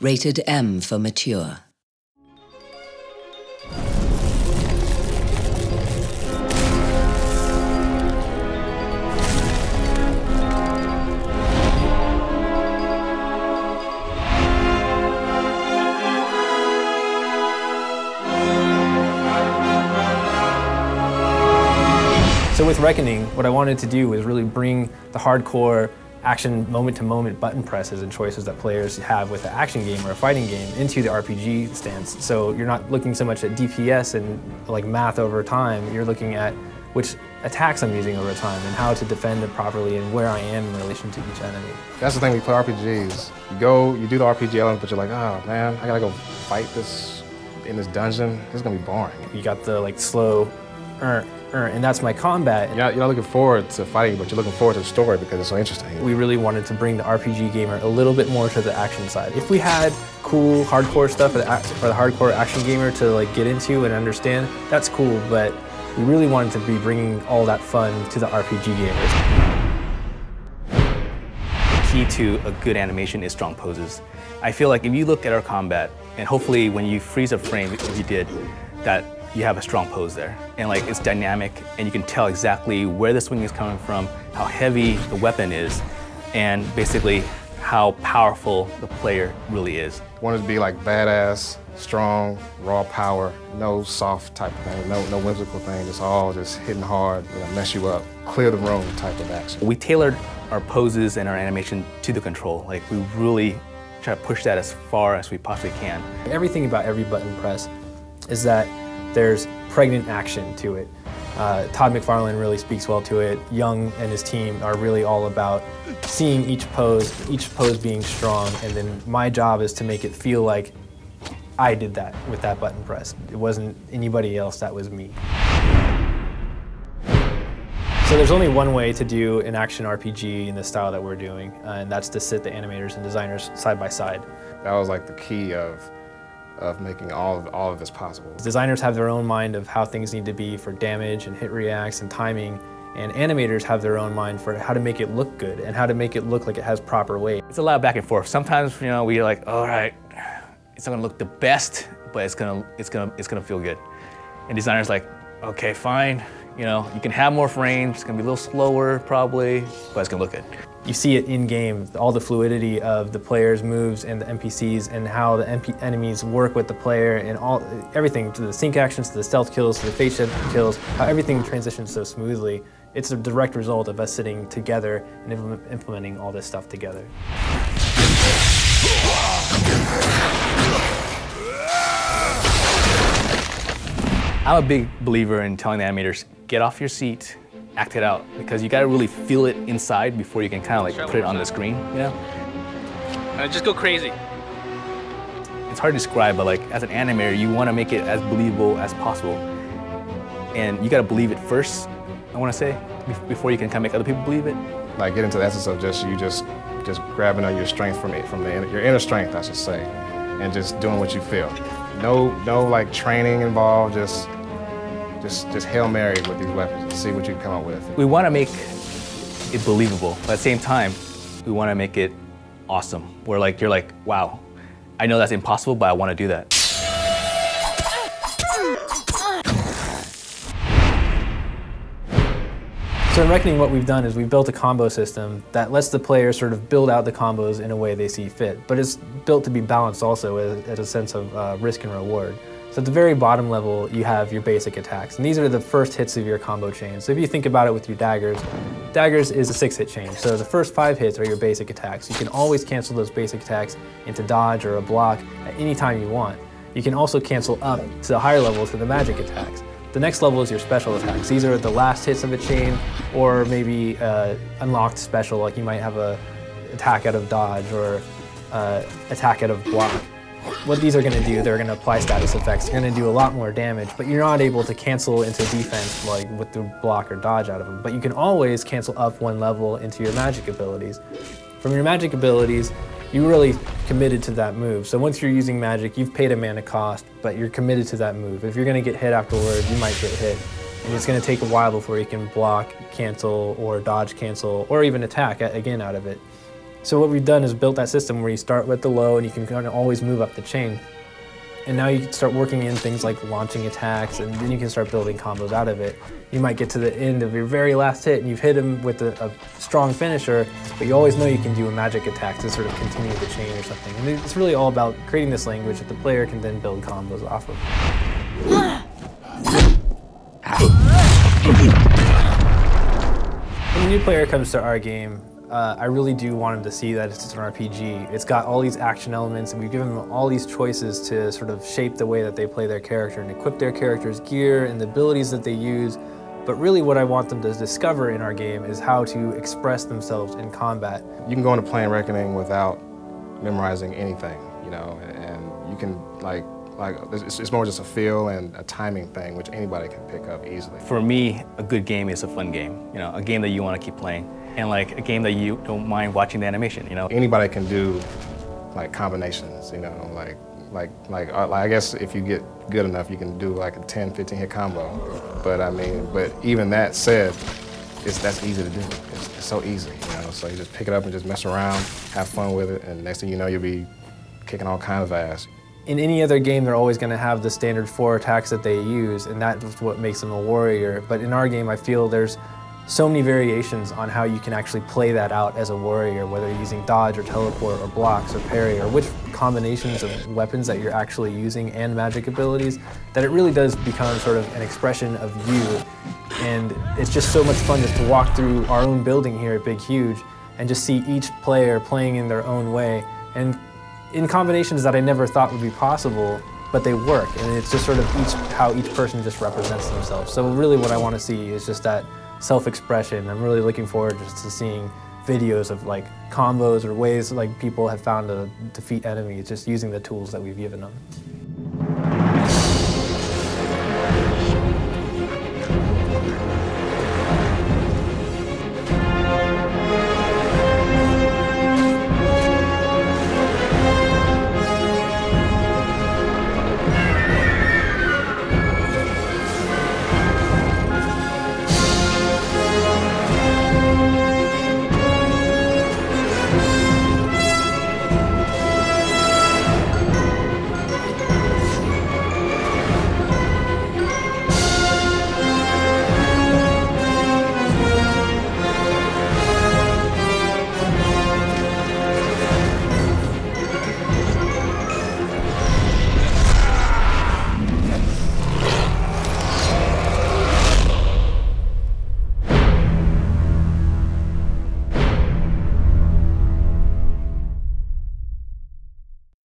Rated M for mature. So with Reckoning, what I wanted to do was really bring the hardcore action moment-to-moment button presses and choices that players have with an action game or a fighting game into the RPG stance. So you're not looking so much at DPS and like math over time, you're looking at which attacks I'm using over time and how to defend it properly and where I am in relation to each enemy. That's the thing we play RPGs. You do the RPG element, but you're like, oh man, I gotta go fight this in this dungeon. This is gonna be boring. You got the like slow, and that's my combat. You're not looking forward to fighting, but you're looking forward to the story because it's so interesting. We really wanted to bring the RPG gamer a little bit more to the action side. If we had cool hardcore stuff for the hardcore action gamer to like get into and understand, that's cool, but we really wanted to be bringing all that fun to the RPG gamers. The key to a good animation is strong poses. I feel like if you look at our combat, and hopefully when you freeze a frame, if you did, that you have a strong pose there. And like it's dynamic and you can tell exactly where the swing is coming from, how heavy the weapon is, and basically how powerful the player really is. Wanted to be like badass, strong, raw power, no soft type of thing, no whimsical thing. It's all just hitting hard, mess you up, clear the room type of action. We tailored our poses and our animation to the control. Like we really try to push that as far as we possibly can. Everything about every button press is that there's pregnant action to it. Todd McFarlane really speaks well to it. Young and his team are really all about seeing each pose being strong, and then my job is to make it feel like I did that with that button press. It wasn't anybody else, that was me. So there's only one way to do an action RPG in the style that we're doing, and that's to sit the animators and designers side by side. That was like the key of making all of this possible. Designers have their own mind of how things need to be for damage and hit reacts and timing, and animators have their own mind for how to make it look good and how to make it look like it has proper weight. It's a lot of back and forth. Sometimes, we're like, all right, it's not gonna look the best, but it's gonna feel good. And designers like, okay, fine, you can have more frames, it's gonna be a little slower probably, but it's gonna look good. You see it in-game, all the fluidity of the player's moves and the NPCs and how the enemies work with the player and everything, to the sync actions, to the stealth kills, to the face shift kills, how everything transitions so smoothly. It's a direct result of us sitting together and implementing all this stuff together. I'm a big believer in telling the animators, get off your seat, act it out, because you gotta really feel it inside before you can kind of like put it on the screen, Just go crazy. It's hard to describe, but like as an animator, you want to make it as believable as possible. And you gotta believe it first, I want to say, before you can kind of make other people believe it. Like get into the essence of just grabbing your strength your inner strength, I should say, and just doing what you feel. No like training involved, just Hail Mary with these weapons and see what you can come up with. We want to make it believable, but at the same time, we want to make it awesome. Where like you're like, wow, I know that's impossible, but I want to do that. So in Reckoning, what we've done is we've built a combo system that lets the player sort of build out the combos in a way they see fit, but it's built to be balanced also as a sense of risk and reward. So at the very bottom level, you have your basic attacks, and these are the first hits of your combo chain. So if you think about it with your daggers is a 6-hit chain. So the first 5 hits are your basic attacks. You can always cancel those basic attacks into dodge or a block at any time you want. You can also cancel up to the higher levels to the magic attacks. The next level is your special attacks. These are the last hits of a chain, or maybe unlocked special, like you might have a attack out of dodge or attack out of block. What these are going to do, they're going to apply status effects. They're going to do a lot more damage, but you're not able to cancel into defense like with the block or dodge out of them. But you can always cancel up 1 level into your magic abilities. From your magic abilities, you're really committed to that move. So once you're using magic, you've paid a mana cost, but you're committed to that move. If you're going to get hit afterward, you might get hit. And it's going to take a while before you can block, cancel, or dodge cancel, or even attack again out of it. So what we've done is built that system where you start with the low and you can kind of always move up the chain. And now you can start working in things like launching attacks, and then you can start building combos out of it. You might get to the end of your very last hit and you've hit him with a strong finisher, but you always know you can do a magic attack to sort of continue the chain or something. And it's really all about creating this language that the player can then build combos off of. When a new player comes to our game, I really do want them to see that it's an RPG. It's got all these action elements, and we've given them all these choices to sort of shape the way that they play their character and equip their character's gear and the abilities that they use. But really what I want them to discover in our game is how to express themselves in combat. You can go into playing Reckoning without memorizing anything, you know, and you can it's more just a feel and a timing thing, which anybody can pick up easily. For me, a good game is a fun game, you know, a game that you want to keep playing, and like a game that you don't mind watching the animation, you know. Anybody can do like combinations, you know, I guess if you get good enough, you can do like a 10, 15 hit combo. But I mean, but even that said, that's easy to do. It's so easy, you know. So you just pick it up and just mess around, have fun with it, and next thing you know, you'll be kicking all kinds of ass. In any other game, they're always going to have the standard 4 attacks that they use, and that's what makes them a warrior. But in our game, I feel there's so many variations on how you can actually play that out as a warrior, whether you're using dodge or teleport or blocks or parry, or which combinations of weapons that you're actually using and magic abilities, that it really does become sort of an expression of you. And it's just so much fun just to walk through our own building here at Big Huge and just see each player playing in their own way, and in combinations that I never thought would be possible, but they work, and it's just sort of how each person just represents themselves. So really what I want to see is just that self-expression. I'm really looking forward just to seeing videos of like combos or ways like people have found to defeat enemies just using the tools that we've given them.